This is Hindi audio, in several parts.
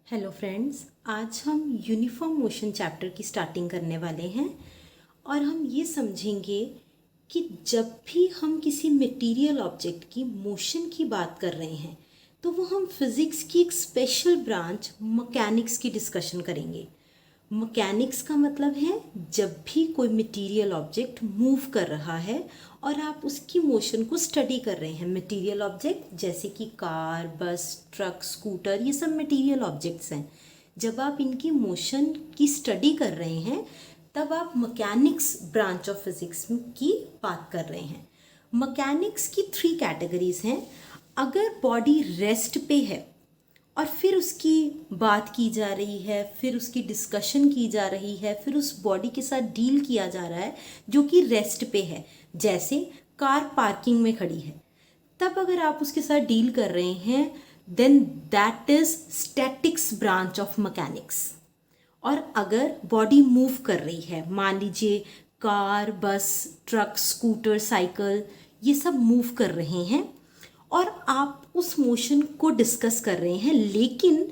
हेलो फ्रेंड्स, आज हम यूनिफॉर्म मोशन चैप्टर की स्टार्टिंग करने वाले हैं और हम ये समझेंगे कि जब भी हम किसी मटेरियल ऑब्जेक्ट की मोशन की बात कर रहे हैं तो वो हम फिज़िक्स की एक स्पेशल ब्रांच मैकेनिक्स की डिस्कशन करेंगे। मैकेनिक्स का मतलब है जब भी कोई मटेरियल ऑब्जेक्ट मूव कर रहा है और आप उसकी मोशन को स्टडी कर रहे हैं। मटेरियल ऑब्जेक्ट जैसे कि कार, बस, ट्रक, स्कूटर, ये सब मटेरियल ऑब्जेक्ट्स हैं। जब आप इनकी मोशन की स्टडी कर रहे हैं तब आप मैकेनिक्स ब्रांच ऑफ फिजिक्स की बात कर रहे हैं। मैकेनिक्स की 3 कैटेगरीज हैं। अगर बॉडी रेस्ट पे है और फिर उसकी बात की जा रही है, फिर उसकी डिस्कशन की जा रही है, फिर उस बॉडी के साथ डील किया जा रहा है जो कि रेस्ट पे है, जैसे कार पार्किंग में खड़ी है, तब अगर आप उसके साथ डील कर रहे हैं then that is statics branch of mechanics. और अगर बॉडी मूव कर रही है, मान लीजिए कार, बस, ट्रक, स्कूटर, साइकिल, ये सब मूव कर रहे हैं और आप उस मोशन को डिस्कस कर रहे हैं, लेकिन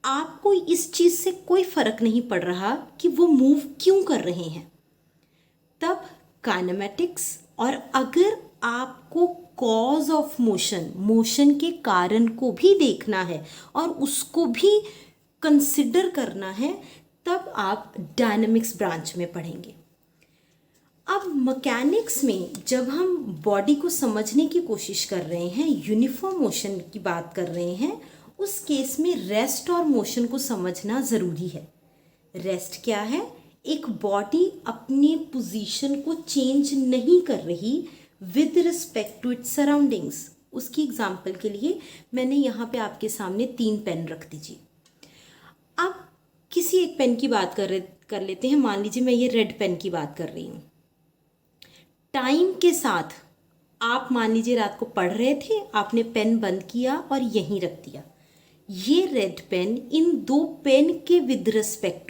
आपको इस चीज़ से कोई फर्क नहीं पड़ रहा कि वो मूव क्यों कर रहे हैं, तब काइनेमेटिक्स। और अगर आपको कॉज ऑफ मोशन के कारण को भी देखना है और उसको भी कंसिडर करना है, तब आप डायनामिक्स ब्रांच में पढ़ेंगे। अब मैकेनिक्स में जब हम बॉडी को समझने की कोशिश कर रहे हैं, यूनिफॉर्म मोशन की बात कर रहे हैं, उस केस में रेस्ट और मोशन को समझना ज़रूरी है। रेस्ट क्या है? एक बॉडी अपनी पोजीशन को चेंज नहीं कर रही with respect to its surroundings. उसकी एग्जांपल के लिए मैंने यहाँ पे आपके सामने 3 पेन रख दीजिए। अब किसी एक पेन की बात कर लेते हैं। मान लीजिए मैं ये रेड पेन की बात कर रही हूँ। टाइम के साथ आप मान लीजिए रात को पढ़ रहे थे, आपने पेन बंद किया और यहीं रख दिया। ये रेड पेन इन दोनों पेन के विद रिस्पेक्ट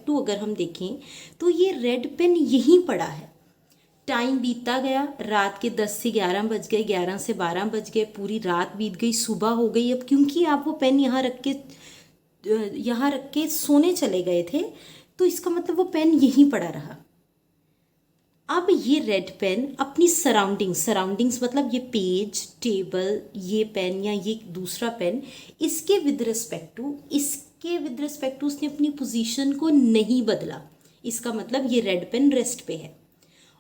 टू अगर हम देखें तो ये रेड पेन यहीं पड़ा है। टाइम बीतता गया, रात के 10 से 11 बज गए, 11 से 12 बज गए, पूरी रात बीत गई, सुबह हो गई। अब क्योंकि आप वो पेन यहाँ रख के सोने चले गए थे, तो इसका मतलब वो पेन यहीं पड़ा रहा। अब ये रेड पेन अपनी सराउंडिंग्स मतलब ये पेज, टेबल, ये पेन या ये दूसरा पेन, इसके विद रिस्पेक्ट टू उसने अपनी पोजीशन को नहीं बदला। इसका मतलब ये रेड पेन रेस्ट पे है।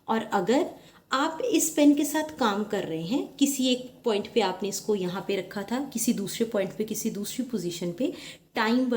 और अगर आप इस पेन के साथ काम कर रहे हैं, किसी एक पॉइंट पे आपने इसको यहाँ पे रखा था, किसी दूसरे पॉइंट पे, किसी दूसरी पोजीशन पे, टाइम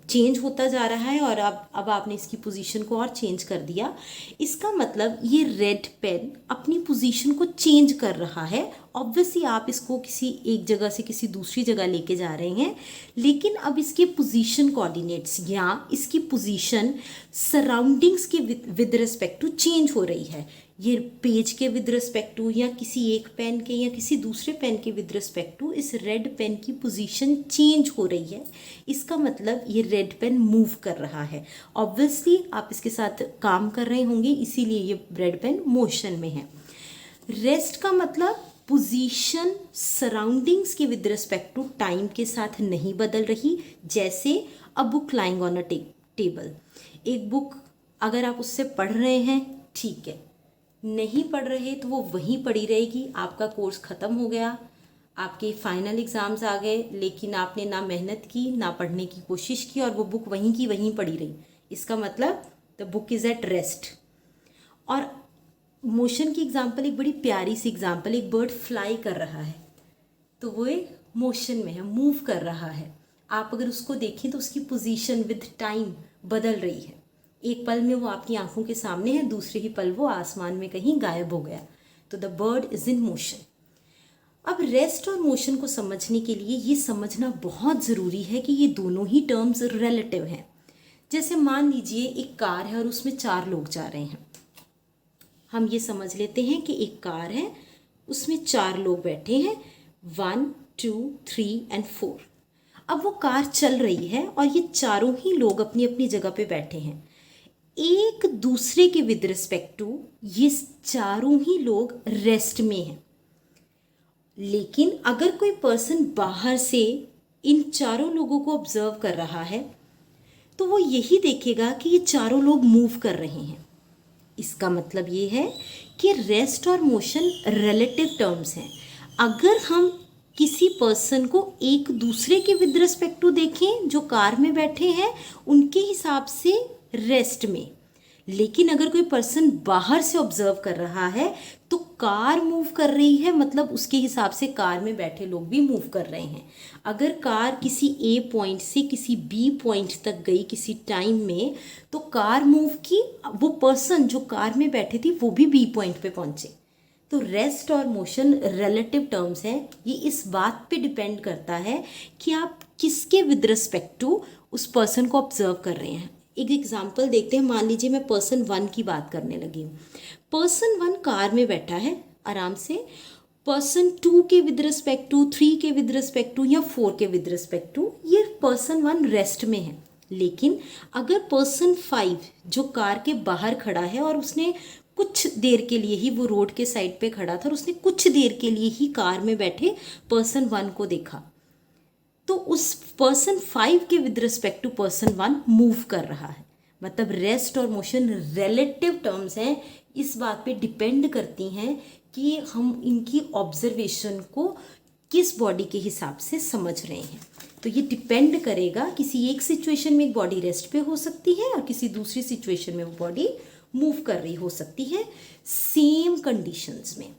चेंज होता जा रहा है और अब आपने इसकी पोजीशन को और चेंज कर दिया। इसका मतलब ये रेड पेन अपनी पोजीशन को चेंज कर रहा है। ऑब्वियसली आप इसको किसी एक जगह से किसी दूसरी जगह लेके जा रहे हैं, लेकिन अब इसके पोजीशन कोऑर्डिनेट्स या इसकी पोजीशन सराउंडिंग्स के विद रिस्पेक्ट टू चेंज हो रही है। ये पेज के विद रिस्पेक्ट टू या किसी एक पेन के या किसी दूसरे पेन के विद रिस्पेक्ट टू इस रेड पेन की पोजीशन चेंज हो रही है। इसका मतलब ये रेड पेन मूव कर रहा है। ऑब्वियसली आप इसके साथ काम कर रहे होंगे, इसीलिए ये रेड पेन मोशन में है। रेस्ट का मतलब पोजीशन सराउंडिंग्स के विद रिस्पेक्ट टू टाइम के साथ नहीं बदल रही। जैसे a book lying on a table. एक बुक अगर आप उससे पढ़ रहे हैं, ठीक है, नहीं पढ़ रहे तो वो वहीं पड़ी रहेगी। आपका कोर्स ख़त्म हो गया, आपके फाइनल एग्ज़ाम्स आ गए, लेकिन आपने ना मेहनत की ना पढ़ने की कोशिश की और वो बुक वहीं की वहीं पड़ी रही। इसका मतलब the book is at rest. और मोशन की एग्जांपल एक बड़ी प्यारी सी एग्जांपल, एक बर्ड फ्लाई कर रहा है तो वो एक मोशन में है, मूव कर रहा है। आप अगर उसको देखें तो उसकी पोजीशन विद टाइम बदल रही है। एक पल में वो आपकी आंखों के सामने है, दूसरे ही पल वो आसमान में कहीं गायब हो गया। तो the bird is in motion. अब रेस्ट और मोशन को समझने के लिए ये समझना बहुत ज़रूरी है कि ये दोनों ही टर्म्स रिलेटिव हैं। जैसे मान लीजिए एक कार है और उसमें 4 लोग जा रहे हैं। हम ये समझ लेते हैं कि एक कार है, उसमें 4 लोग बैठे हैं, 1, 2, 3 एंड 4। अब वो कार चल रही है और ये चारों ही लोग अपनी अपनी जगह पे बैठे हैं। एक दूसरे के विद रिस्पेक्ट टू ये चारों ही लोग रेस्ट में हैं। लेकिन अगर कोई पर्सन बाहर से इन चारों लोगों को ऑब्जर्व कर रहा है तो वो यही देखेगा कि ये चारों लोग मूव कर रहे हैं। इसका मतलब ये है कि रेस्ट और मोशन रिलेटिव टर्म्स हैं। अगर हम किसी पर्सन को एक दूसरे के विद रिस्पेक्ट टू देखें, जो कार में बैठे हैं उनके हिसाब से रेस्ट में, लेकिन अगर कोई पर्सन बाहर से ऑब्जर्व कर रहा है तो कार मूव कर रही है, मतलब उसके हिसाब से कार में बैठे लोग भी मूव कर रहे हैं। अगर कार किसी ए पॉइंट से किसी बी पॉइंट तक गई किसी टाइम में तो कार मूव की, वो पर्सन जो कार में बैठे थी वो भी बी पॉइंट पे पहुंचे। तो रेस्ट और मोशन रिलेटिव टर्म्स हैं। ये इस बात पे डिपेंड करता है कि आप किसके विद रिस्पेक्ट टू उस पर्सन को ऑब्जर्व कर रहे हैं। एक एग्जांपल देखते हैं। मान लीजिए मैं पर्सन 1 की बात करने लगी हूँ। पर्सन 1 कार में बैठा है आराम से, पर्सन 2 के विद रिस्पेक्ट टू, 3 के विद रिस्पेक्ट टू या 4 के विद रिस्पेक्ट टू ये पर्सन 1 रेस्ट में है। लेकिन अगर पर्सन 5 जो कार के बाहर खड़ा है और उसने कुछ देर के लिए ही, वो रोड के साइड पे खड़ा था और उसने कुछ देर के लिए ही कार में बैठे पर्सन 1 को देखा, तो उस पर्सन 5 के with respect to person 1 move कर रहा है। मतलब रेस्ट और मोशन रिलेटिव टर्म्स हैं, इस बात पे डिपेंड करती हैं कि हम इनकी ऑब्जर्वेशन को किस बॉडी के हिसाब से समझ रहे हैं। तो ये डिपेंड करेगा, किसी एक सिचुएशन में एक बॉडी रेस्ट पे हो सकती है और किसी दूसरी सिचुएशन में वो बॉडी मूव कर रही हो सकती है, सेम कंडीशंस में।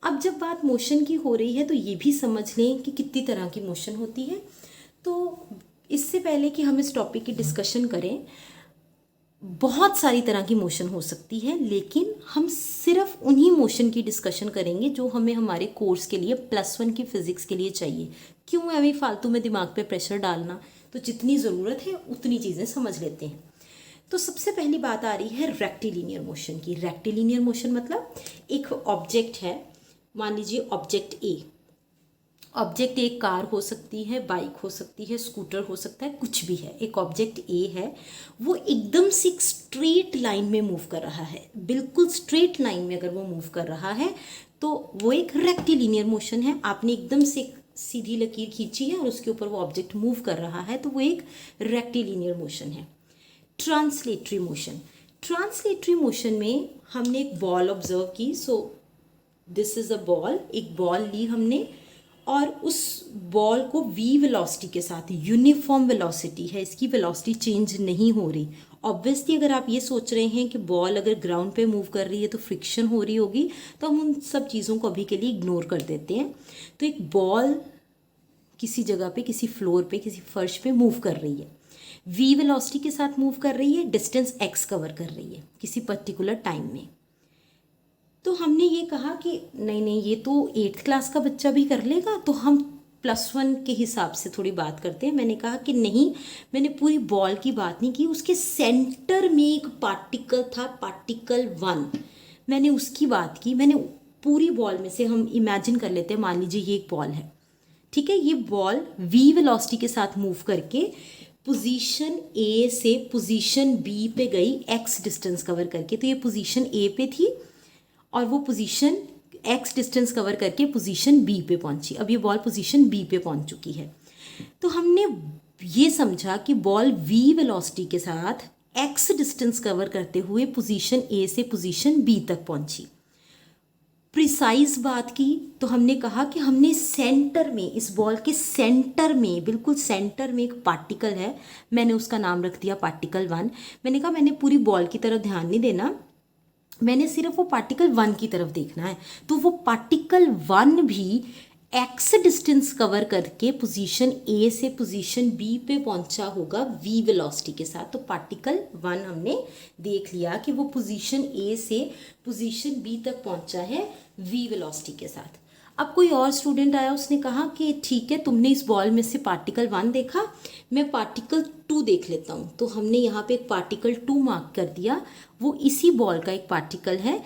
अब जब बात मोशन की हो रही है तो ये भी समझ लें कि कितनी तरह की मोशन होती है। तो इससे पहले कि हम इस टॉपिक की डिस्कशन करें, बहुत सारी तरह की मोशन हो सकती है, लेकिन हम सिर्फ उन्हीं मोशन की डिस्कशन करेंगे जो हमें हमारे कोर्स के लिए +1 की फिजिक्स के लिए चाहिए। क्यों अभी फालतू में दिमाग पे प्रेशर डालना, तो जितनी ज़रूरत है उतनी चीज़ें समझ लेते हैं। तो सबसे पहली बात आ रही है रेक्टिलिनियर मोशन की। रेक्टिलिनियर मोशन मतलब एक ऑब्जेक्ट है, मान लीजिए ऑब्जेक्ट ए। ऑब्जेक्ट एक कार हो सकती है, बाइक हो सकती है, स्कूटर हो सकता है, कुछ भी है। एक ऑब्जेक्ट ए है, वो एकदम से एक स्ट्रेट लाइन में मूव कर रहा है। बिल्कुल स्ट्रेट लाइन में अगर वो मूव कर रहा है तो वो एक रेक्टिलिनियर मोशन है। आपने एकदम से सीधी लकीर खींची है और उसके ऊपर वो ऑब्जेक्ट मूव कर रहा है, तो वो एक रेक्टिलिनियर मोशन है। ट्रांसलेटरी मोशन, ट्रांसलेटरी मोशन में हमने एक बॉल ऑब्जर्व की। So this is a ball, एक बॉल ली हमने और उस बॉल को v वेलोसिटी के साथ, यूनिफॉर्म वेलोसिटी है, इसकी वेलोसिटी चेंज नहीं हो रही। ऑब्वियसली अगर आप ये सोच रहे हैं कि बॉल अगर ग्राउंड पे मूव कर रही है तो फ्रिक्शन हो रही होगी, तो हम उन सब चीज़ों को अभी के लिए इग्नोर कर देते हैं। तो एक बॉल किसी जगह पे, किसी फ्लोर पे, किसी फर्श पे मूव कर रही है, v वेलोसिटी के साथ मूव कर रही है, डिस्टेंस x कवर कर रही है किसी पर्टिकुलर टाइम में। तो हमने ये कहा कि नहीं ये तो 8th क्लास का बच्चा भी कर लेगा, तो हम +1 के हिसाब से थोड़ी बात करते हैं। मैंने कहा कि नहीं, मैंने पूरी बॉल की बात नहीं की, उसके सेंटर में एक पार्टिकल था, पार्टिकल 1, मैंने उसकी बात की। मैंने पूरी बॉल में से, हम इमेजिन कर लेते हैं, मान लीजिए ये एक बॉल है, ठीक है। ये बॉल v वेलोसिटी के साथ मूव करके पोजीशन A से पोजीशन B पे गई, x डिस्टेंस कवर करके। तो ये पोजीशन A पे थी और वो पोजीशन x डिस्टेंस कवर करके पोजीशन B पे पहुंची। अब ये बॉल पोजीशन B पे पहुंच चुकी है। तो हमने ये समझा कि बॉल v वेलोसिटी के साथ x डिस्टेंस कवर करते हुए पोजीशन A से पोजीशन B तक पहुंची। प्रिसाइज बात की तो हमने कहा कि हमने सेंटर में, इस बॉल के सेंटर में, बिल्कुल सेंटर में एक पार्टिकल है, मैंने उसका नाम रख दिया पार्टिकल 1। मैंने कहा मैंने पूरी बॉल की तरफ ध्यान नहीं देना, मैंने सिर्फ वो पार्टिकल 1 की तरफ देखना है। तो वो पार्टिकल 1 भी x डिस्टेंस कवर करके पोजीशन A से पोजीशन B पे पहुंचा होगा v वेलोसिटी के साथ। तो पार्टिकल 1 हमने देख लिया कि वो पोजीशन A से पोजीशन B तक पहुंचा है v वेलोसिटी के साथ। अब कोई और स्टूडेंट आया, उसने कहा कि ठीक है, तुमने इस बॉल में से पार्टिकल 1 देखा, मैं पार्टिकल 2 देख लेता हूँ। तो हमने यहाँ पे एक पार्टिकल 2 मार्क कर दिया, वो इसी बॉल का एक पार्टिकल है।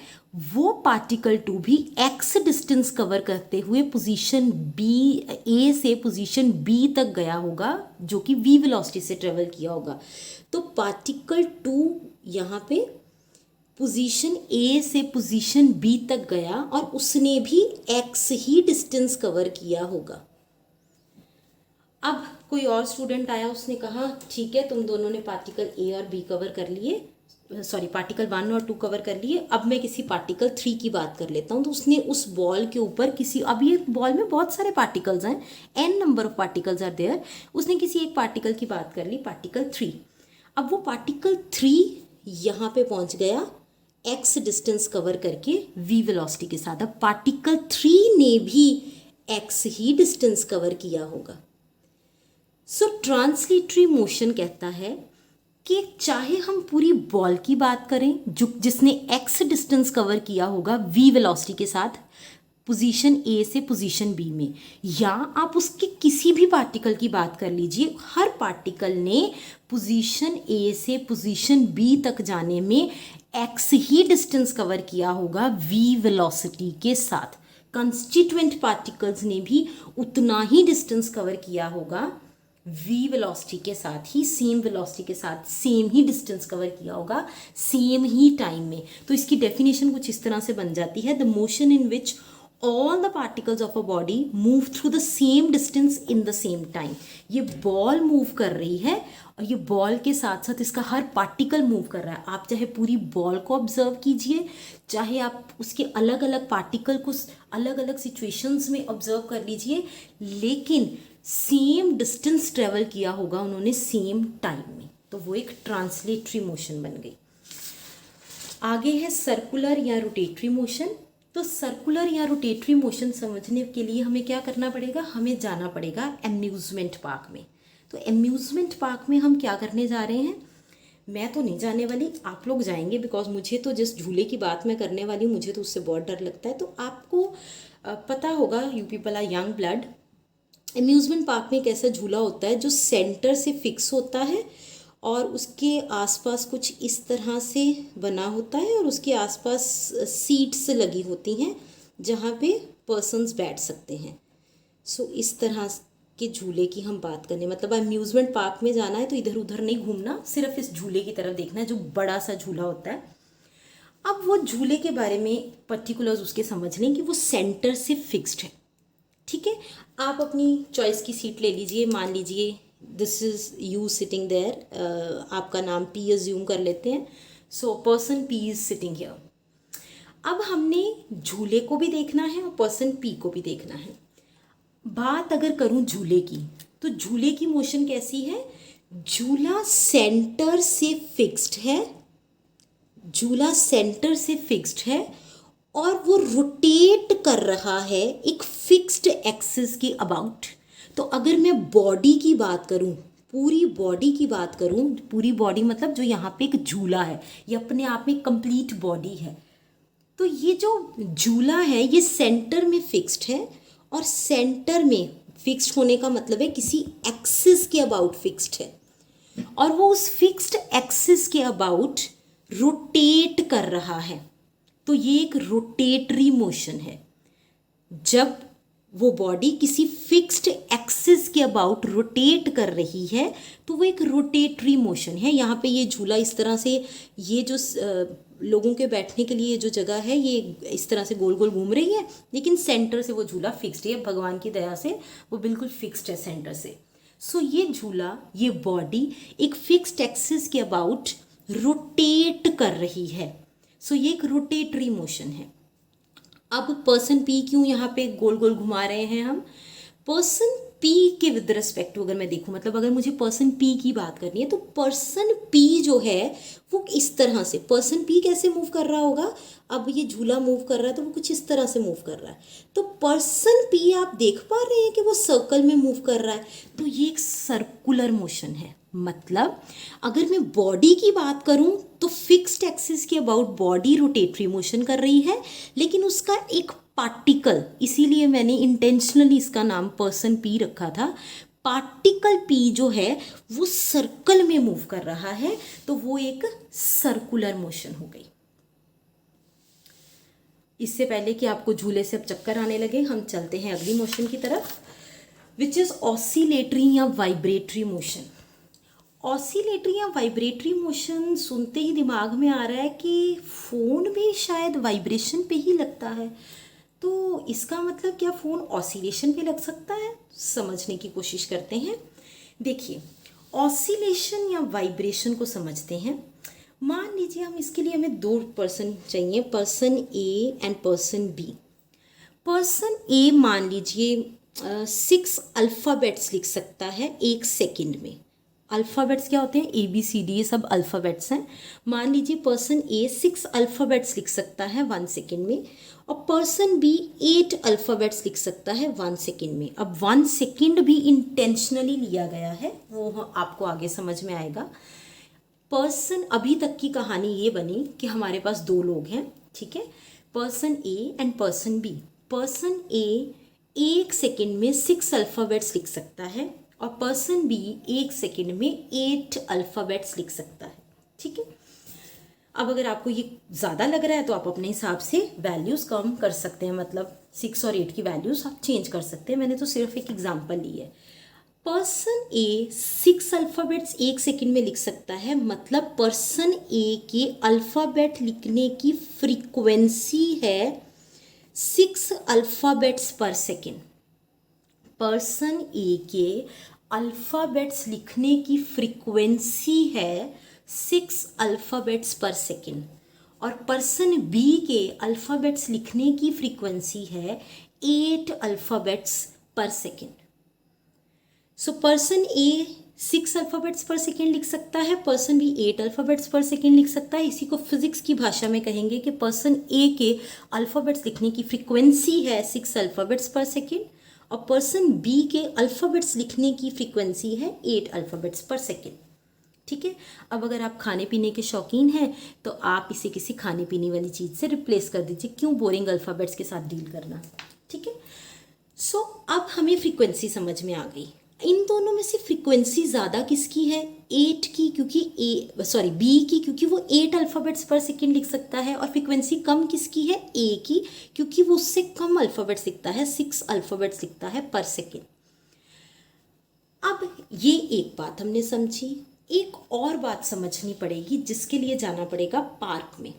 वो पार्टिकल 2 भी x डिस्टेंस कवर करते हुए पोजीशन A से पोजीशन B तक गया होगा, जो कि v वेलोसिटी से ट्रेवल किया होगा। तो पार्टिकल 2 यहाँ पे पोजीशन A से पोजीशन B तक गया और उसने भी x ही डिस्टेंस कवर किया होगा। कोई और स्टूडेंट आया, उसने कहा ठीक है तुम दोनों ने पार्टिकल ए और बी कवर कर लिए, सॉरी पार्टिकल 1 और 2 कवर कर लिए, अब मैं किसी पार्टिकल 3 की बात कर लेता हूँ। तो उसने उस बॉल के ऊपर किसी, अब ये बॉल में बहुत सारे पार्टिकल्स हैं, n number of particles are there, उसने किसी एक पार्टिकल की बात कर ली, पार्टिकल 3। अब वो पार्टिकल 3 यहाँ पे पहुँच गया x डिस्टेंस कवर करके v वेलोसिटी के साथ। अब पार्टिकल 3 ने भी x ही डिस्टेंस कवर किया होगा। सो ट्रांसलेटरी मोशन कहता है कि चाहे हम पूरी बॉल की बात करें जो जिसने x डिस्टेंस कवर किया होगा v वेलोसिटी के साथ पोजीशन A से पोजीशन B में, या आप उसके किसी भी पार्टिकल की बात कर लीजिए, हर पार्टिकल ने पोजीशन A से पोजीशन B तक जाने में x ही डिस्टेंस कवर किया होगा v वेलोसिटी के साथ। कंस्टिट्यूएंट पार्टिकल्स ने भी उतना ही डिस्टेंस कवर किया होगा v वेलोसिटी के साथ ही, सेम वेलोसिटी के साथ सेम ही डिस्टेंस कवर किया होगा सेम ही टाइम में। तो इसकी डेफिनेशन कुछ इस तरह से बन जाती है, the motion in which all the particles of a body move through the same distance in the same time. ये बॉल मूव कर रही है और ये बॉल के साथ साथ इसका हर पार्टिकल मूव कर रहा है। आप चाहे पूरी बॉल को ऑब्जर्व कीजिए, चाहे आप उसके अलग अलग पार्टिकल को अलग अलग सिचुएशंस में ऑब्जर्व कर लीजिए, लेकिन सेम डिस्टेंस ट्रेवल किया होगा उन्होंने सेम टाइम में। तो वो एक ट्रांसलेटरी मोशन बन गई। आगे है सर्कुलर या रोटेटरी मोशन। तो सर्कुलर या रोटेटरी मोशन समझने के लिए हमें क्या करना पड़ेगा, हमें जाना पड़ेगा अम्यूज़मेंट पार्क में। तो अम्यूज़मेंट पार्क में हम क्या करने जा रहे हैं, मैं तो नहीं जाने वाली, आप लोग जाएंगे, बिकॉज मुझे तो जिस झूले की बात मैं करने वाली हूँ मुझे तो उससे बहुत डर लगता है। तो आपको पता होगा, you people are young blood, amusement park में एक ऐसा झूला होता है जो सेंटर से फिक्स होता है और उसके आसपास कुछ इस तरह से बना होता है और उसके आसपास सीट्स लगी होती हैं जहाँ पे पर्सन्स बैठ सकते हैं। सो इस तरह के झूले की हम बात करें, मतलब अम्यूज़मेंट पार्क में जाना है तो इधर उधर नहीं घूमना, सिर्फ इस झूले की तरफ देखना है जो बड़ा सा झूला होता है। अब वो झूले के बारे में पर्टिकुलर्स उसके समझ लें कि वो सेंटर से फिक्स्ड है। ठीक है, आप अपनी चॉइस की सीट ले लीजिए, मान लीजिए this is you sitting there, आपका नाम पी अज्यूम कर लेते हैं। So person P is sitting here. अब हमने झूले को भी देखना है और पर्सन पी को भी देखना है। बात अगर करूं झूले की, तो झूले की मोशन कैसी है, झूला सेंटर से फिक्स्ड है, झूला सेंटर से फिक्स्ड है और वो रोटेट कर रहा है एक फिक्स्ड एक्सिस के अबाउट। तो अगर मैं बॉडी की बात करूं, पूरी बॉडी की बात करूं, पूरी बॉडी मतलब जो यहाँ पे एक झूला है, ये अपने आप में कंप्लीट बॉडी है। तो ये जो झूला है ये सेंटर में फिक्स्ड है और सेंटर में फिक्स्ड होने का मतलब है किसी एक्सिस के अबाउट फिक्स्ड है और वो उस फिक्स्ड एक्सिस के अबाउट रोटेट कर रहा है। तो ये एक रोटेटरी मोशन है। जब वो बॉडी किसी फिक्स्ड एक्सिस के अबाउट रोटेट कर रही है तो वो एक रोटेटरी मोशन है। यहाँ पे ये झूला इस तरह से, ये जो लोगों के बैठने के लिए जो जगह है ये इस तरह से गोल गोल घूम रही है, लेकिन सेंटर से वो झूला फिक्स्ड है। भगवान की दया से वो बिल्कुल फिक्स्ड है सेंटर से। सो ये झूला, ये बॉडी एक फिक्स्ड एक्सिस के अबाउट रोटेट कर रही है। सो ये एक रोटेटरी मोशन है। अब पर्सन पी क्यों यहाँ पे गोल गोल घुमा रहे हैं हम, पर्सन पी के विद रिस्पेक्ट टू अगर मैं देखूँ, मतलब अगर मुझे पर्सन पी की बात करनी है तो पर्सन पी जो है वो इस तरह से, पर्सन पी कैसे मूव कर रहा होगा, अब ये झूला मूव कर रहा है तो वो कुछ इस तरह से मूव कर रहा है। तो पर्सन पी आप देख पा रहे हैं कि वो सर्कल में मूव कर रहा है, तो ये एक सर्कुलर मोशन है। मतलब अगर मैं बॉडी की बात करूं तो फिक्स्ड एक्सिस के अबाउट बॉडी रोटेटरी मोशन कर रही है, लेकिन उसका एक पार्टिकल, इसीलिए मैंने इंटेंशनली इसका नाम पर्सन पी रखा था, पार्टिकल पी जो है वो सर्कल में मूव कर रहा है, तो वो एक सर्कुलर मोशन हो गई। इससे पहले कि आपको झूले से अब चक्कर आने लगे, हम चलते हैं अगली मोशन की तरफ, विच इज ऑसिलेटरी या वाइब्रेटरी मोशन। ऑसिलेटरी या वाइब्रेटरी मोशन सुनते ही दिमाग में आ रहा है कि फ़ोन भी शायद वाइब्रेशन पे ही लगता है, तो इसका मतलब क्या फ़ोन ऑसिलेशन पे लग सकता है, समझने की कोशिश करते हैं। देखिए, ऑसिलेशन या वाइब्रेशन को समझते हैं। मान लीजिए हम इसके लिए हमें दो पर्सन चाहिए, person A and person B. Person A मान लीजिए 6 अल्फ़ाबेट्स लिख सकता है 1 सेकंड में। अल्फ़ाबेट्स क्या होते हैं? ABCD, ये सब अल्फ़ाबेट्स हैं। मान लीजिए पर्सन ए 6 अल्फ़ाबेट्स लिख सकता है 1 सेकंड में, और पर्सन बी 8 अल्फ़ाबेट्स लिख सकता है 1 सेकंड में। अब 1 सेकंड भी इंटेंशनली लिया गया है, वो आपको आगे समझ में आएगा। पर्सन, अभी तक की कहानी ये बनी कि हमारे पास दो लोग हैं, ठीक है, person A and person B. Person A 1 second में 6 अल्फ़ाबेट्स लिख सकता है, और पर्सन बी 1 सेकंड में 8 अल्फ़ाबेट्स लिख सकता है, ठीक है। अब अगर आपको ये ज़्यादा लग रहा है तो आप अपने हिसाब से वैल्यूज़ कम कर सकते हैं, मतलब 6 और 8 की वैल्यूज़ आप चेंज कर सकते हैं। मैंने तो सिर्फ एक एग्जांपल ली है। पर्सन ए 6 अल्फ़ाबेट्स 1 सेकंड में लिख सकता है, मतलब पर्सन ए के अल्फ़ाबेट लिखने की फ्रीक्वेंसी है 6 अल्फ़ाबेट्स पर सेकंड। पर्सन ए के अल्फ़ाबेट्स लिखने की फ्रीक्वेंसी है 6 अल्फ़ाबेट्स पर सेकंड, और पर्सन बी के अल्फ़ाबेट्स लिखने की फ्रीक्वेंसी है 8 अल्फ़ाबेट्स पर सेकंड। सो पर्सन ए 6 अल्फ़ाबेट्स पर सेकेंड लिख सकता है, पर्सन बी 8 अल्फ़ाबेट्स पर सेकेंड लिख सकता है। इसी को फिजिक्स की भाषा में कहेंगे कि पर्सन ए के अल्फ़ाबेट्स लिखने की फ्रीक्वेंसी है 6 अल्फ़ाबेट्स पर सेकेंड, और पर्सन बी के अल्फ़ाबेट्स लिखने की फ्रीक्वेंसी है 8 अल्फ़ाबेट्स पर सेकेंड, ठीक है। अब अगर आप खाने पीने के शौकीन हैं तो आप इसे किसी खाने पीने वाली चीज़ से रिप्लेस कर दीजिए, क्यों बोरिंग अल्फ़ाबेट्स के साथ डील करना, ठीक है। सो अब हमें फ्रीक्वेंसी समझ में आ गई। इन दोनों में से फ्रीक्वेंसी ज़्यादा किसकी है? 8 की, क्योंकि बी की, क्योंकि वो 8 अल्फ़ाबेट्स पर सेकेंड लिख सकता है, और फ्रीक्वेंसी कम किसकी है? ए की, क्योंकि वो उससे कम अल्फ़ाबेट्स लिखता है, 6 अल्फ़ाबेट्स लिखता है पर सेकेंड। अब ये एक बात हमने समझी। एक और बात समझनी पड़ेगी, जिसके लिए जाना पड़ेगा पार्क में।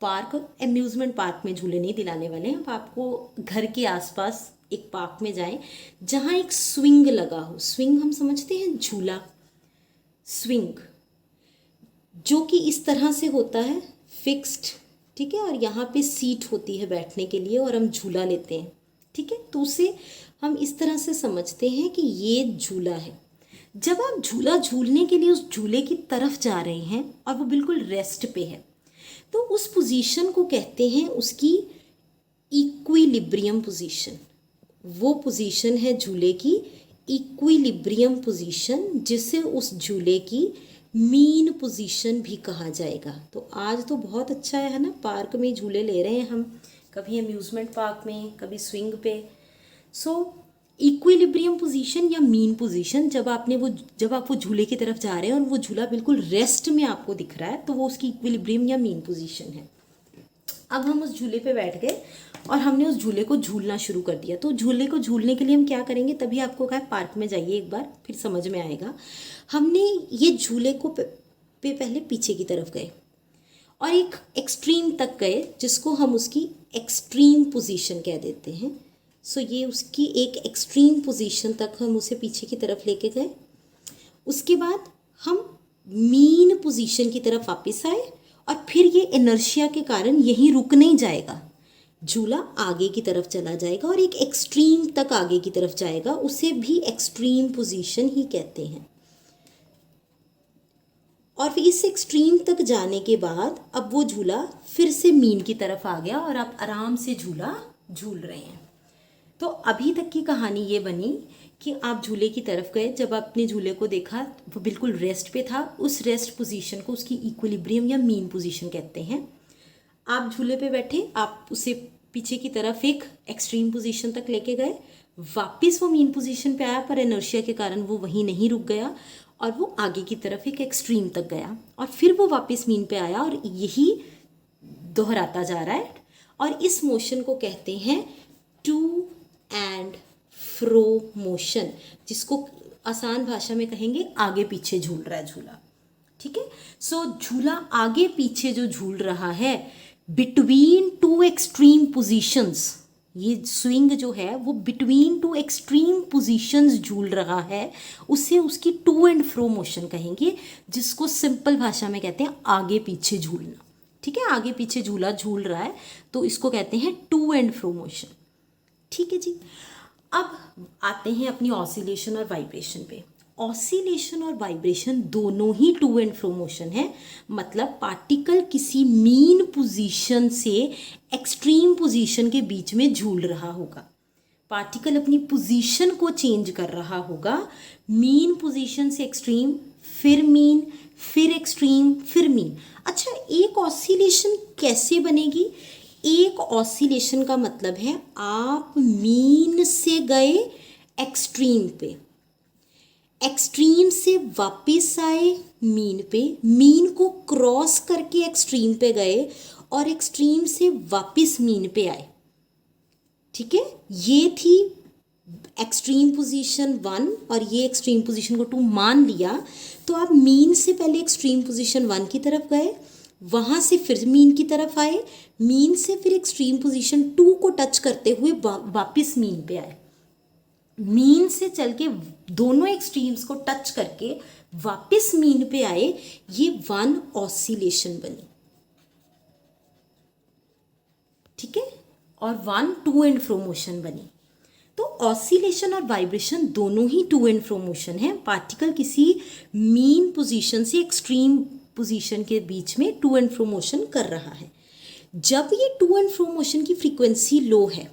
पार्क, अम्यूज़मेंट पार्क में झूले नहीं दिलाने वाले हैं, अब आपको घर के आसपास एक पार्क में जाएं जहाँ एक स्विंग लगा हो। स्विंग हम समझते हैं, झूला, स्विंग, जो कि इस तरह से होता है फिक्स्ड, ठीक है, और यहाँ पे सीट होती है बैठने के लिए, और हम झूला लेते हैं, ठीक है। तो उसे हम इस तरह से समझते हैं कि ये झूला है। जब आप झूला झूलने के लिए उस झूले की तरफ जा रहे हैं और वो बिल्कुल रेस्ट पे है, तो उस पोजीशन को कहते हैं उसकी इक्विलिब्रियम पोजीशन। वो पोजीशन है झूले की इक्विलिब्रियम पोजीशन, जिसे उस झूले की मीन पोजीशन भी कहा जाएगा। तो आज तो बहुत अच्छा है ना, पार्क में झूले ले रहे हैं हम, कभी अम्यूज़मेंट पार्क में, कभी स्विंग पे। सो इक्विलिब्रियम पोजीशन या मीन पोजीशन, जब आप वो झूले की तरफ जा रहे हैं और वो झूला बिल्कुल रेस्ट में आपको दिख रहा है, तो वो उसकी इक्विलिब्रियम या मीन पोजीशन है। अब हम उस झूले पे बैठ गए और हमने उस झूले को झूलना शुरू कर दिया। तो झूले को झूलने के लिए हम क्या करेंगे? तभी आपको कहा पार्क में जाइए एक बार, फिर समझ में आएगा। हमने ये झूले को पे पहले पीछे की तरफ गए और एक एक्सट्रीम तक गए, जिसको हम उसकी एक्सट्रीम पोजीशन कह देते हैं। सो ये उसकी एक एक्सट्रीम पोजीशन तक हम उसे पीछे की तरफ लेके गए। उसके बाद हम मीन पोजीशन की तरफ वापस आए, और फिर ये इनर्शिया के कारण यहीं रुक नहीं जाएगा, झूला आगे की तरफ चला जाएगा और एक एक्सट्रीम तक आगे की तरफ जाएगा, उसे भी एक्सट्रीम पोजीशन ही कहते हैं। और फिर इस एक्सट्रीम तक जाने के बाद अब वो झूला फिर से मीन की तरफ आ गया और आप आराम से झूला झूल रहे हैं। तो अभी तक की कहानी ये बनी कि आप झूले की तरफ गए, जब आपने झूले को देखा वो बिल्कुल रेस्ट पे था, उस रेस्ट पोजीशन को उसकी इक्विलिब्रियम या मीन पोजीशन कहते हैं। आप झूले पे बैठे, आप उसे पीछे की तरफ एक एक्सट्रीम पोजीशन तक लेके गए, वापस वो मीन पोजीशन पे आया, पर इनर्शिया के कारण वो वहीं नहीं रुक गया और वो आगे की तरफ एक एक्सट्रीम तक गया, और फिर वो वापस मीन पे आया, और यही दोहराता जा रहा है। और इस मोशन को कहते हैं टू एंड फ्रो मोशन, जिसको आसान भाषा में कहेंगे आगे पीछे झूल रहा है झूला, ठीक है। सो झूला आगे पीछे जो झूल रहा है बिटवीन टू एक्सट्रीम पोजीशंस, ये स्विंग जो है वो बिटवीन टू एक्सट्रीम पोजीशंस झूल रहा है, उसे उसकी टू एंड फ्रो मोशन कहेंगे, जिसको सिंपल भाषा में कहते हैं आगे पीछे झूलना। ठीक है, आगे पीछे झूला झूल रहा है तो इसको कहते हैं टू एंड फ्रो मोशन। ठीक है जी। अब आते हैं अपनी ऑसिलेशन और वाइब्रेशन पे। ऑसिलेशन और वाइब्रेशन दोनों ही टू एंड फ्रो मोशन है, मतलब पार्टिकल किसी मीन पोजीशन से एक्सट्रीम पोजीशन के बीच में झूल रहा होगा। पार्टिकल अपनी पोजीशन को चेंज कर रहा होगा, मीन पोजीशन से एक्सट्रीम, फिर मीन, फिर एक्सट्रीम, फिर मीन। अच्छा, एक ऑसिलेशन कैसे बनेगी? एक ऑसिलेशन का मतलब है आप मीन से गए एक्सट्रीम पे, एक्सट्रीम से वापस आए मीन पे, मीन को क्रॉस करके एक्सट्रीम पे गए और एक्सट्रीम से वापस मीन पे आए। ठीक है, ये थी एक्सट्रीम पोजीशन 1 और ये एक्सट्रीम पोजीशन को 2 मान लिया। तो आप मीन से पहले एक्सट्रीम पोजीशन 1 की तरफ गए, वहाँ से फिर मीन की तरफ आए, मीन से फिर एक्सट्रीम पोजीशन 2 को टच करते हुए वापस मीन पे आए। मीन से चल के दोनों एक्सट्रीम्स को टच करके वापस मीन पे आए, ये 1 ऑसिलेशन बनी। ठीक है, और 1 टू एंड फ्रो मोशन बनी। तो ऑसिलेशन और वाइब्रेशन दोनों ही टू एंड फ्रो मोशन है। पार्टिकल किसी मीन पोजीशन से एक्सट्रीम पोजीशन के बीच में टू एंड फ्रो मोशन कर रहा है। जब ये टू एंड फ्रो मोशन की फ्रीक्वेंसी लो है,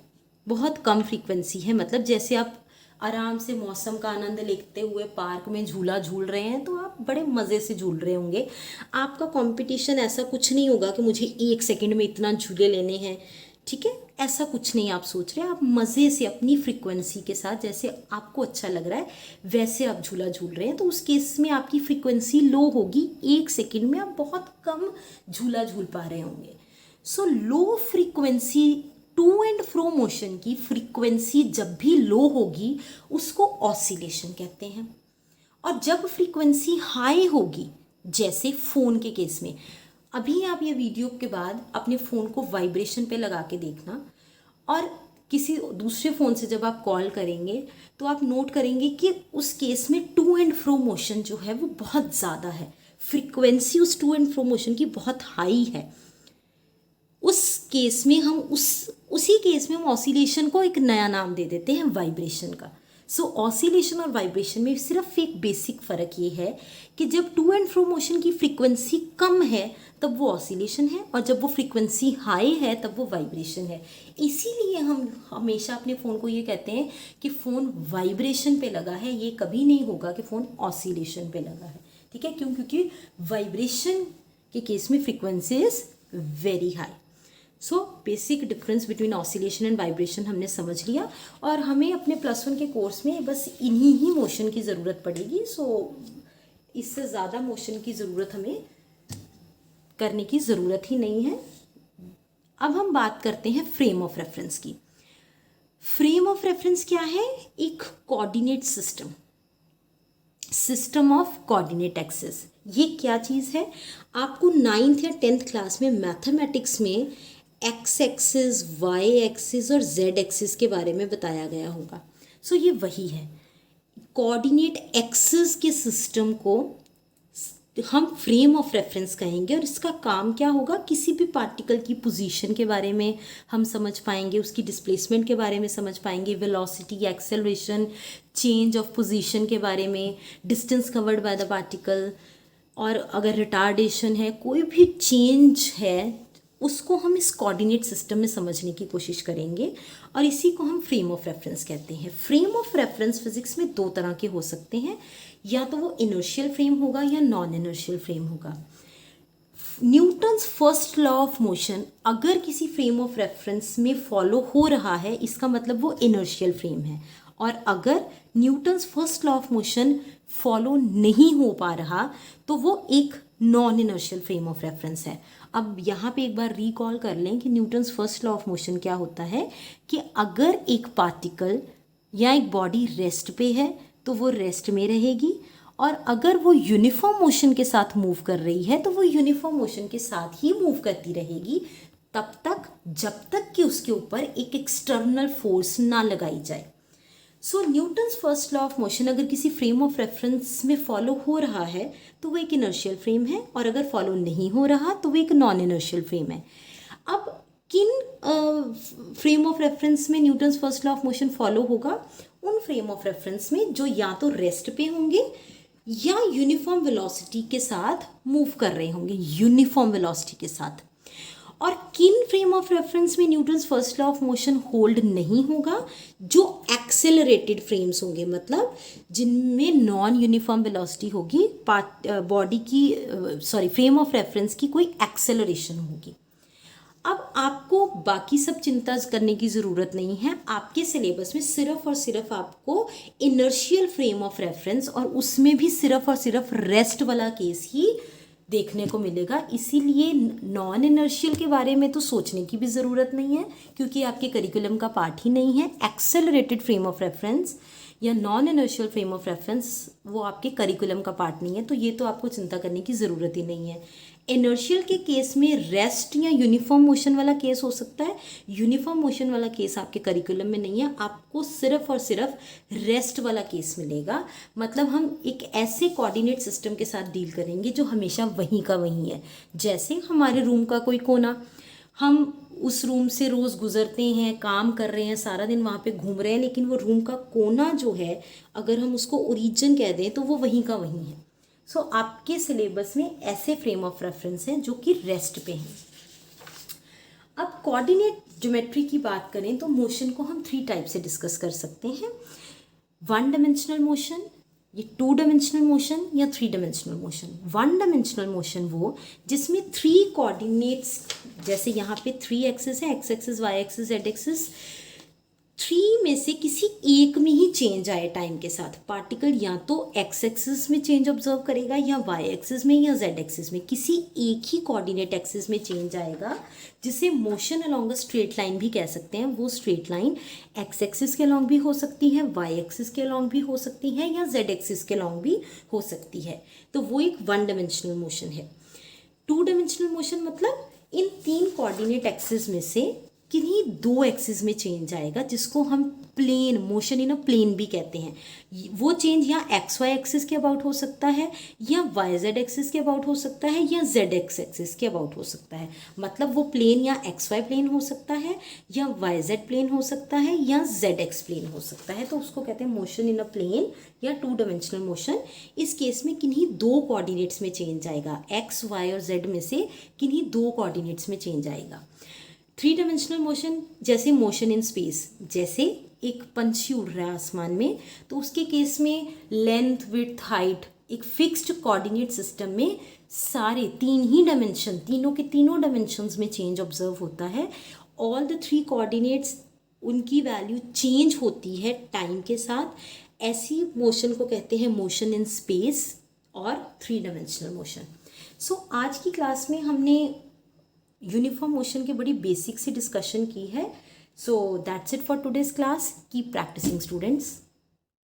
बहुत कम फ्रीक्वेंसी है, मतलब जैसे आप आराम से मौसम का आनंद लेते हुए पार्क में झूला झूल रहे हैं तो आप बड़े मज़े से झूल रहे होंगे। आपका कंपटीशन ऐसा कुछ नहीं होगा कि मुझे 1 सेकंड में इतना झूले लेने हैं। ठीक है, ऐसा कुछ नहीं आप सोच रहे, आप मज़े से अपनी फ्रीक्वेंसी के साथ, जैसे आपको अच्छा लग रहा है वैसे आप झूला झूल रहे हैं। तो उस केस में आपकी फ्रीक्वेंसी लो होगी, 1 सेकंड में आप बहुत कम झूला झूल पा रहे होंगे। So low frequency to and fro motion की फ्रीक्वेंसी जब भी लो होगी उसको ऑसिलेशन कहते हैं। और जब फ्रीक्वेंसी हाई होगी, जैसे फ़ोन के केस में, अभी आप ये वीडियो के बाद अपने फ़ोन को वाइब्रेशन पे लगा के देखना, और किसी दूसरे फ़ोन से जब आप कॉल करेंगे तो आप नोट करेंगे कि उस केस में टू एंड फ्रो मोशन जो है वो बहुत ज़्यादा है, फ्रीक्वेंसी उस टू एंड फ्रो मोशन की बहुत हाई है। उस केस में हम उसी केस में हम ऑसिलेशन को एक नया नाम दे देते हैं, वाइब्रेशन का। सो ऑसिलेशन और वाइब्रेशन में सिर्फ एक बेसिक फ़र्क ये है कि जब टू एंड फ्रो मोशन की फ्रीक्वेंसी कम है तब वो ऑसिलेशन है, और जब वो फ्रीक्वेंसी हाई है तब वो वाइब्रेशन है। इसीलिए हम हमेशा अपने फ़ोन को ये कहते हैं कि फ़ोन वाइब्रेशन पे लगा है, ये कभी नहीं होगा कि फ़ोन ऑसिलेशन पे लगा है। ठीक है, क्योंकि वाइब्रेशन के केस में frequency is very high. So basic difference between oscillation and vibration हमने समझ लिया, और हमें अपने +1 के कोर्स में बस इन्हीं ही मोशन की ज़रूरत पड़ेगी। सो इससे ज़्यादा मोशन की ज़रूरत हमें करने की ज़रूरत ही नहीं है। अब हम बात करते हैं फ्रेम ऑफ रेफरेंस की। फ्रेम ऑफ रेफरेंस क्या है? एक coordinate system of coordinate axis. ये क्या चीज़ है? आपको 9th या 10th क्लास में मैथमेटिक्स में एक्स एक्सिस, वाई एक्सिस और जेड एक्सिस के बारे में बताया गया होगा। सो ये वही है, कोऑर्डिनेट एक्सिस के सिस्टम को हम फ्रेम ऑफ रेफरेंस कहेंगे। और इसका काम क्या होगा? किसी भी पार्टिकल की पोजीशन के बारे में हम समझ पाएंगे, उसकी डिस्प्लेसमेंट के बारे में समझ पाएंगे, velocity, acceleration, change of position के बारे में, distance covered by the particle, और अगर रिटार्डेशन है, कोई भी चेंज है, उसको हम इस कोऑर्डिनेट सिस्टम में समझने की कोशिश करेंगे, और इसी को हम फ्रेम ऑफ रेफरेंस कहते हैं। फ्रेम ऑफ रेफरेंस फिजिक्स में 2 तरह के हो सकते हैं, या तो वो इनर्शियल फ्रेम होगा या नॉन इनर्शियल फ्रेम होगा। Newton's first law of motion अगर किसी फ्रेम ऑफ रेफरेंस में फॉलो हो रहा है, इसका मतलब वो इनर्शियल फ्रेम है, और अगर Newton's first law of motion follow नहीं हो पा रहा तो वो एक non inertial frame of reference है। अब यहाँ पे एक बार रिकॉल कर लें कि Newton's first law of motion क्या होता है, कि अगर एक पार्टिकल या एक बॉडी रेस्ट पे है तो वो रेस्ट में रहेगी, और अगर वो यूनिफॉर्म मोशन के साथ मूव कर रही है तो वो यूनिफॉर्म मोशन के साथ ही मूव करती रहेगी, तब तक जब तक कि उसके ऊपर एक एक्सटर्नल फोर्स ना लगाई जाए। So Newton's first law of motion अगर किसी फ्रेम ऑफ रेफरेंस में फॉलो हो रहा है तो वो एक इनर्शियल फ्रेम है, और अगर फॉलो नहीं हो रहा तो वो एक नॉन इनर्शियल फ्रेम है। अब किन फ्रेम ऑफ रेफरेंस में Newton's first law of motion follow होगा? उन फ्रेम ऑफ रेफरेंस में जो या तो रेस्ट पे होंगे या यूनिफॉर्म वेलोसिटी के साथ मूव कर रहे होंगे, यूनिफॉर्म वेलोसिटी के साथ। और किन फ्रेम ऑफ रेफरेंस में Newton's first law of motion hold नहीं होगा? जो एक्सेलरेटेड फ्रेम्स होंगे, मतलब जिनमें नॉन यूनिफॉर्म वेलोसिटी होगी, बॉडी की फ्रेम ऑफ रेफरेंस की कोई एक्सेलरेशन होगी। अब आपको बाकी सब चिंता करने की ज़रूरत नहीं है। आपके सिलेबस में सिर्फ और सिर्फ आपको इनर्शियल फ्रेम ऑफ रेफरेंस और उसमें भी सिर्फ और सिर्फ रेस्ट वाला केस ही देखने को मिलेगा। इसीलिए नॉन इनर्शियल के बारे में तो सोचने की भी ज़रूरत नहीं है, क्योंकि आपके करिकुलम का पार्ट ही नहीं है। एक्सेलरेटेड फ्रेम ऑफ रेफरेंस या non inertial frame of reference वो आपके करिकुलम का पार्ट नहीं है, तो ये तो आपको चिंता करने की ज़रूरत ही नहीं है। इनर्शियल के केस में रेस्ट या यूनिफॉर्म मोशन वाला केस हो सकता है। यूनिफॉर्म मोशन वाला केस आपके करिकुलम में नहीं है, आपको सिर्फ और सिर्फ रेस्ट वाला केस मिलेगा। मतलब हम एक ऐसे कोऑर्डिनेट सिस्टम के साथ डील करेंगे जो हमेशा वहीं का वहीं है। जैसे हमारे रूम का कोई कोना, हम उस रूम से रोज़ गुजरते हैं, काम कर रहे हैं, सारा दिन वहाँ पे घूम रहे हैं, लेकिन वो रूम का कोना जो है अगर हम उसको ओरिजिन कह दें तो वो वहीं का वहीं है। सो आपके सिलेबस में ऐसे फ्रेम ऑफ रेफरेंस हैं जो कि रेस्ट पे हैं। अब कोऑर्डिनेट ज्योमेट्री की बात करें तो मोशन को हम 3 टाइप से डिस्कस कर सकते हैं। 1 डायमेंशनल मोशन, ये 2 डायमेंशनल मोशन या 3 डायमेंशनल मोशन। 1 डायमेंशनल मोशन वो जिसमें 3 कोऑर्डिनेट्स, जैसे यहाँ पे 3 एक्सिस है, X axis, Y axis, Z axis, 3 में से किसी एक में ही चेंज आए टाइम के साथ। पार्टिकल या तो एक्स एक्सिस में चेंज ऑब्जर्व करेगा या वाई एक्सिस में या जेड एक्सिस में, किसी एक ही कोऑर्डिनेट एक्सिस में चेंज आएगा, जिसे motion along a straight line भी कह सकते हैं। वो स्ट्रेट लाइन एक्स एक्सिस के अलोंग भी हो सकती है, वाई एक्सिस के अलोंग भी हो सकती है या जेड एक्सिस के अलोंग भी हो सकती है। तो वो एक 1 डायमेंशनल मोशन है। 2 डायमेंशनल मोशन मतलब इन 3 कोऑर्डिनेट एक्सिस में से किन्हीं 2 एक्सिस में चेंज आएगा, जिसको हम plane motion in a plane भी कहते हैं। वो चेंज या एक्स वाई एक्सिस के अबाउट हो सकता है, या वाई जेड एक्सिस के अबाउट हो सकता है, या जेड एक्स एक्सिस के अबाउट हो सकता है। मतलब वो प्लेन या एक्स वाई प्लेन हो सकता है, या वाई जेड प्लेन हो सकता है, या जेड एक्स प्लेन हो सकता है। तो उसको कहते हैं मोशन इन अ प्लेन या 2 डायमेंशनल मोशन। इस केस में किन्हीं 2 कोऑर्डिनेट्स में चेंज आएगा, एक्स वाई और जेड में से किन्हीं 2 कोऑर्डिनेट्स में चेंज आएगा। 3 डायमेंशनल मोशन, जैसे मोशन इन स्पेस, जैसे एक पंछी उड़ रहा है आसमान में, तो उसके केस में लेंथ, विड्थ, हाइट एक फिक्स्ड कोऑर्डिनेट सिस्टम में सारे 3 ही डायमेंशन, तीनों के तीनों डायमेंशंस में चेंज ऑब्जर्व होता है। ऑल द 3 कोऑर्डिनेट्स, उनकी वैल्यू चेंज होती है टाइम के साथ। ऐसी मोशन को कहते हैं मोशन इन स्पेस और 3 डायमेंशनल मोशन। सो आज की क्लास में हमने यूनिफॉर्म मोशन की बड़ी बेसिक सी डिस्कशन की है। So that's it for today's class. Keep practising students.